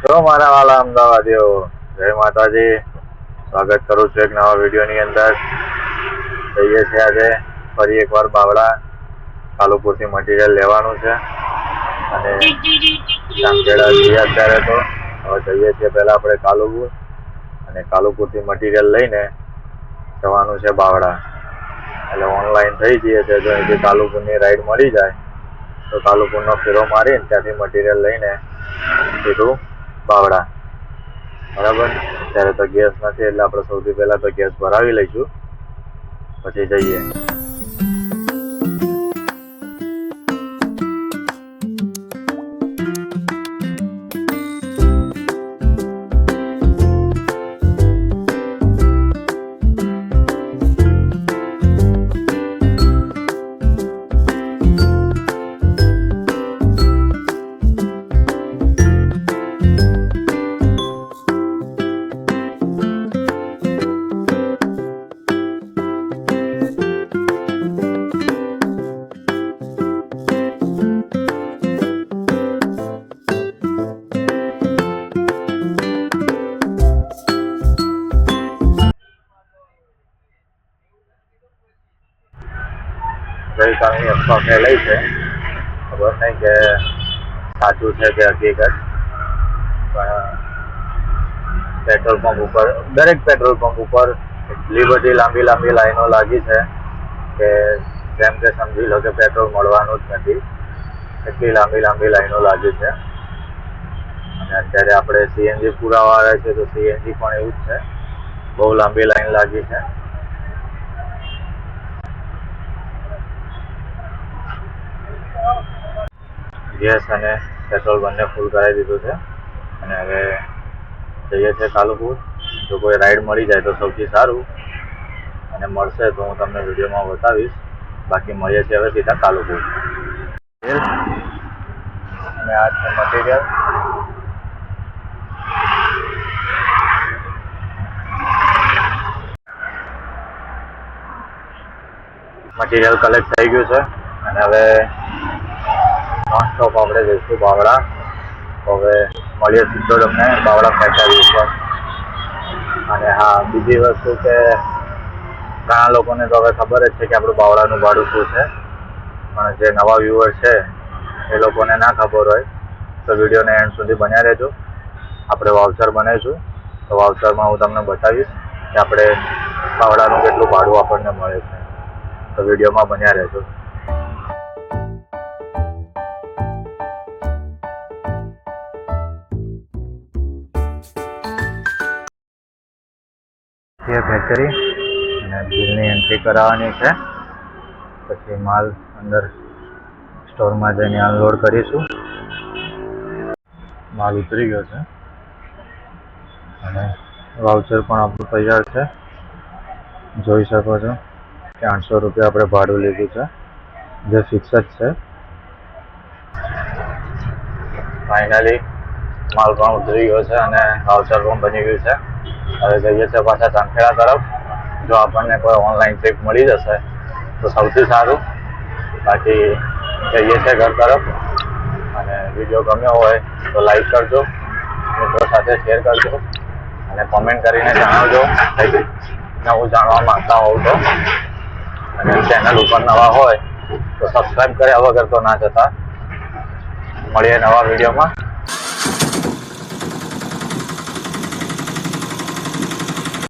તો મારા વાલા અમદાવાદીઓ, જય માતાજી. સ્વાગત કરું છું એક નવા વિડીયોની અંદર. જઈએ છીએ આજે ફરી એકવાર બાવળા. કાલુપુરથી મટીરિયલ લેવાનું છે અને સાંખેડા જઈએ અત્યારે. તો હવે જઈએ છીએ પહેલાં આપણે કાલુપુર, અને કાલુપુરથી મટીરિયલ લઈને જવાનું છે બાવળા. એટલે ઓનલાઈન થઈ જઈએ છે. જો અહીંથી કાલુપુરની રાઈડ મળી જાય તો કાલુપુરનો ફેરો મારીને ત્યાંથી મટીરિયલ લઈને સીધું બાવળા. બરાબર. ત્યારે તો ગેસ નથી એટલે આપણે સૌથી પહેલાં તો ગેસ ભરાવી લઈશું, પછી જઈએ. ગઈકાલની અફવા ફેલાઈ છે, ખબર નહીં કે સાચું છે કે હકીકત, પણ પેટ્રોલ પંપ ઉપર, દરેક પેટ્રોલ પંપ ઉપર એટલી બધી લાંબી લાઈનો લાગી છે કે જેમ કે સમજી લો કે પેટ્રોલ મળવાનું જ નથી. એટલી લાંબી લાઈનો લાગી છે. અને અત્યારે આપણે સીએનજી પુરાવા આવે છે તો સીએનજી પણ એવું જ છે, બહુ લાંબી લાઈન લાગી છે. ગેસ અને પેટ્રોલ બંને ફૂલ કરાવી દીધું છે અને હવે જઈએ છીએ કાલુપુર. જો કોઈ રાઈડ મળી જાય તો સૌથી સારું, અને મળશે તો હું તમને વિડીયોમાં બતાવીશ. બાકી મળીએ છીએ હવે સીધા કાલુપુર. અને આ છે મટીરિયલ. મટીરિયલ કલેક્ટ થઈ ગયું છે અને હવે નોન સ્ટોપ આપણે જઈશું બાવળા. હવે મળીએ સીધો તમને બાવળા ફેક્ટરી ઉપર. અને હા, બીજી વસ્તુ કે ઘણા લોકોને તો હવે ખબર જ છે કે આપણું બાવળાનું ભાડું શું છે, પણ જે નવા વ્યુઅર છે એ લોકોને ના ખબર હોય તો વિડીયોને એન્ડ સુધી બન્યા રહેજો. આપણે વાઉચર બનાવીશું તો વાઉચરમાં હું તમને બતાવીશ કે આપણે બાવળાનું કેટલું ભાડું આપણને મળે છે. તો વિડીયોમાં બન્યા રહેજો. ફેક્ટરી અને બિલની એન્ટ્રી કરાવવાની છે, પછી માલ અંદર સ્ટોરમાં જઈને અનલોડ કરીશું. માલ ઉતરી ગયો છે અને વાઉચર પણ આપણું તૈયાર છે. જોઈ શકો છો કે 800 રૂપિયા આપણે ભાડું લીધું છે, જે ફિક્સ જ છે. ફાઇનલી માલ પણ ઉતરી ગયો છે અને વાઉચર પણ બની ગયું છે. હવે જઈએ છીએ પાછા સાંખેડા તરફ. જો આપણને કોઈ ઓનલાઈન ટ્રીપ મળી જશે તો સૌથી સારું. બાકી જઈએ છીએ ઘર તરફ. અને વિડીયો ગમ્યો હોય તો લાઈક કરજો, મિત્રો સાથે શેર કરજો અને કોમેન્ટ કરીને જણાવજો કંઈક નવું જાણવા માંગતા હોવ તો. અને ચેનલ ઉપર નવા હોય તો સબસ્ક્રાઈબ કર્યા વગર તો ના જતા. મળીએ નવા વિડીયોમાં.